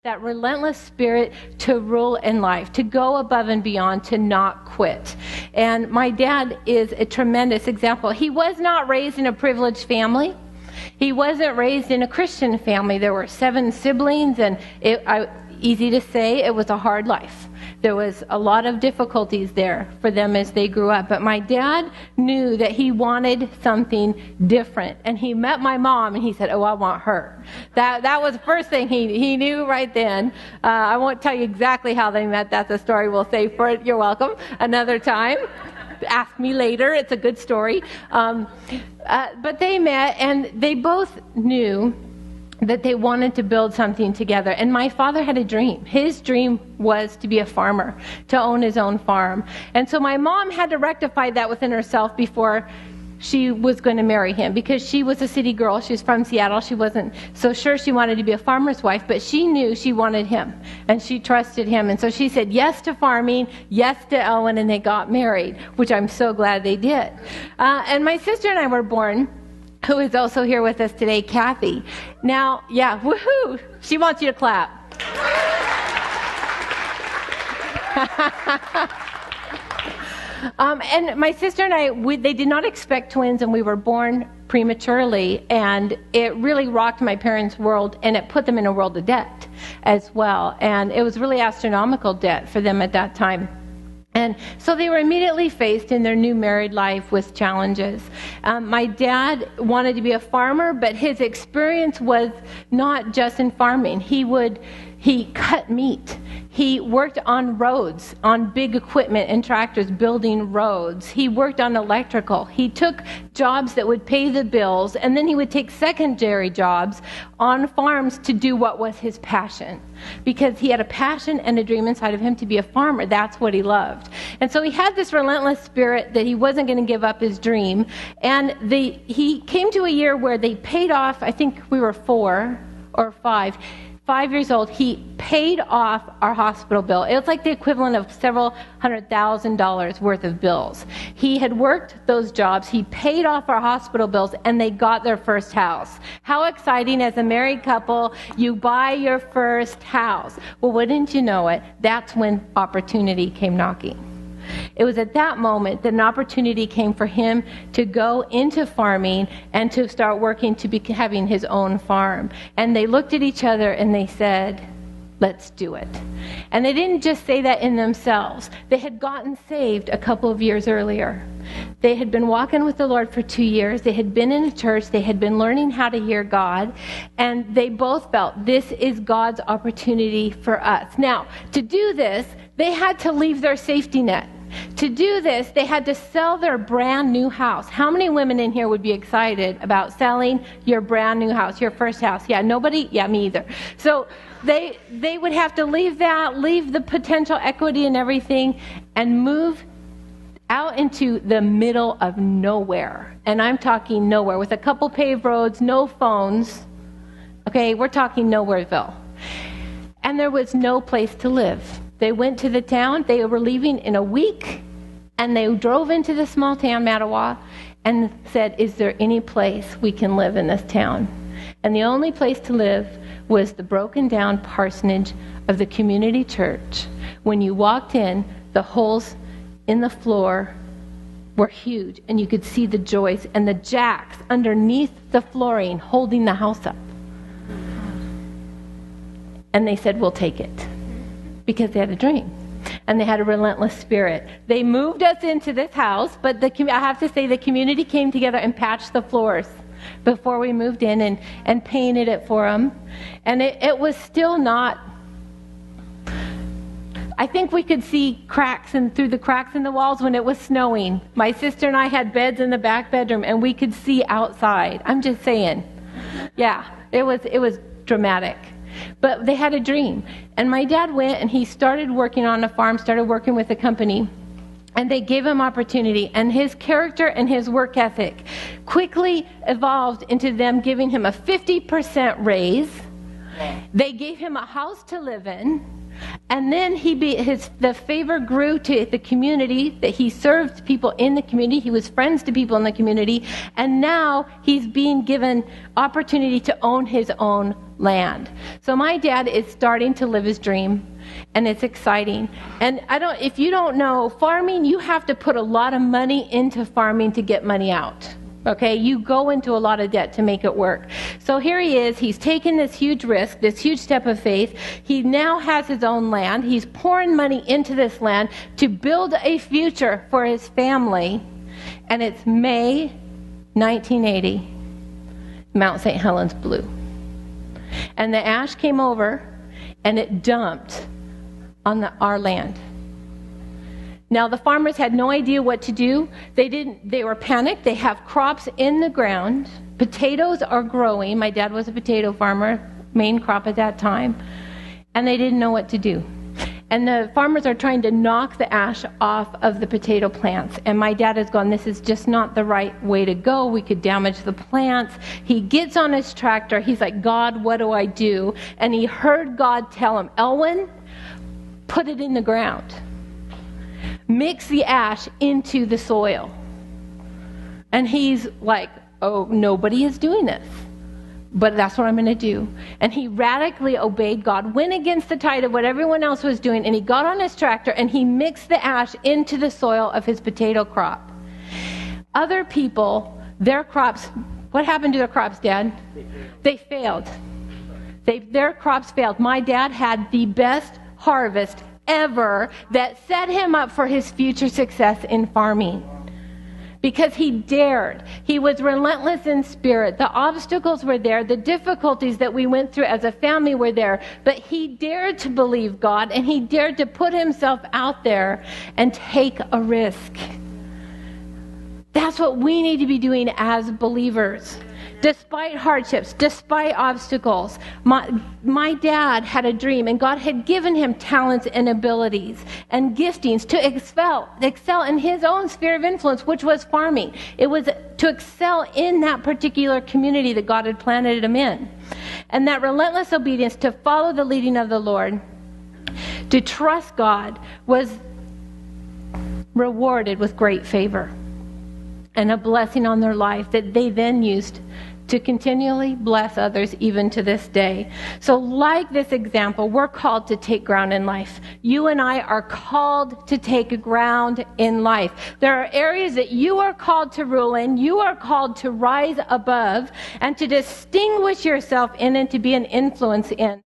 that relentless spirit to rule in life, to go above and beyond, to not quit. And my dad is a tremendous example. He was not raised in a privileged family. He wasn't raised in a Christian family. There were 7 siblings, and easy to say, it was a hard life. There was a lot of difficulties there for them as they grew up. But my dad knew that he wanted something different. And he met my mom, and he said, oh, I want her. That was the first thing he knew right then. I won't tell you exactly how they met. That's a story we'll save for it. You're welcome. Another time. Ask me later. It's a good story. But they met, and they both knew that they wanted to build something together. And my father had a dream. His dream was to be a farmer, to own his own farm. And so my mom had to rectify that within herself before she was going to marry him, because she was a city girl. She was from Seattle. She wasn't so sure she wanted to be a farmer's wife, but she knew she wanted him, and she trusted him. And so she said yes to farming, yes to Elwyn, and they got married, which I'm so glad they did. And my sister and I were born, who is also here with us today, Kathy. Now, yeah, woohoo! She wants you to clap. And my sister and I, they did not expect twins, and we were born prematurely, and it really rocked my parents' world, and it put them in a world of debt as well. And it was really astronomical debt for them at that time. And so they were immediately faced in their new married life with challenges. My dad wanted to be a farmer, but his experience was not just in farming. He cut meat. He worked on roads, on big equipment and tractors building roads. He worked on electrical. He took jobs that would pay the bills, and then he would take secondary jobs on farms to do what was his passion. Because he had a passion and a dream inside of him to be a farmer. That's what he loved. And so he had this relentless spirit that he wasn't going to give up his dream. And he came to a year where they paid off, I think we were 4 or 5 years old, he paid off our hospital bill. It was like the equivalent of several $100,000 worth of bills. He had worked those jobs, he paid off our hospital bills, and they got their first house. How exciting as a married couple, you buy your first house. Well, wouldn't you know it, that's when opportunity came knocking. It was at that moment that an opportunity came for him to go into farming and to start working to be having his own farm. And they looked at each other and they said, let's do it. And they didn't just say that in themselves. They had gotten saved a couple of years earlier. They had been walking with the Lord for 2 years. They had been in a church. They had been learning how to hear God. And they both felt this is God's opportunity for us. Now, to do this, they had to leave their safety net. To do this, they had to sell their brand new house. How many women in here would be excited about selling your brand new house, your first house? Yeah, nobody? Yeah, me either. So they would have to leave that, leave the potential equity and everything, and move out into the middle of nowhere. And I'm talking nowhere, with a couple paved roads, no phones. Okay, we're talking Nowhereville. And there was no place to live. They went to the town. They were leaving in a week, and they drove into the small town, Mattawa, and said, is there any place we can live in this town? And the only place to live was the broken down parsonage of the community church. When you walked in, the holes in the floor were huge, and you could see the joists and the jacks underneath the flooring holding the house up. And they said, we'll take it. Because they had a dream, and they had a relentless spirit. They moved us into this house, but I have to say the community came together and patched the floors before we moved in and painted it for them. And it was still not, I think we could see cracks through the cracks in the walls when it was snowing. My sister and I had beds in the back bedroom, and we could see outside. I'm just saying. Yeah, it was dramatic. But they had a dream. And my dad went and he started working on a farm, started working with a company. And they gave him opportunity. And his character and his work ethic quickly evolved into them giving him a 50% raise. They gave him a house to live in. And then the favor grew to the community, that he served people in the community. He was friends to people in the community. And now he's being given opportunity to own his own land. So my dad is starting to live his dream, and it's exciting. And if you don't know, farming, you have to put a lot of money into farming to get money out. Okay, you go into a lot of debt to make it work. So here he is, he's taken this huge risk, this huge step of faith. He now has his own land. He's pouring money into this land to build a future for his family. And it's May 1980. Mount St. Helens blew. And the ash came over and it dumped on our land. Now, the farmers had no idea what to do. They were panicked. They have crops in the ground. Potatoes are growing. My dad was a potato farmer, main crop at that time. And they didn't know what to do. And the farmers are trying to knock the ash off of the potato plants. And my dad has gone, this is just not the right way to go. We could damage the plants. He gets on his tractor. He's like, God, what do I do? And he heard God tell him, Elwin, put it in the ground. Mix the ash into the soil. And he's like, oh, nobody is doing this. But that's what I'm going to do. And he radically obeyed God, went against the tide of what everyone else was doing, and he got on his tractor and he mixed the ash into the soil of his potato crop. Other people, their crops, what happened to their crops, Dad? They failed. Their crops failed. My dad had the best harvest ever that set him up for his future success in farming. Because he dared. He was relentless in spirit. The obstacles were there. The difficulties that we went through as a family were there. But he dared to believe God, and he dared to put himself out there and take a risk. That's what we need to be doing as believers. Despite hardships, despite obstacles, my dad had a dream, and God had given him talents and abilities and giftings to excel in his own sphere of influence, which was farming. It was to excel in that particular community that God had planted him in. And that relentless obedience to follow the leading of the Lord, to trust God, was rewarded with great favor and a blessing on their life that they then used to continually bless others even to this day. So like this example, we're called to take ground in life. You and I are called to take ground in life. There are areas that you are called to rule in, you are called to rise above, and to distinguish yourself in and to be an influence in.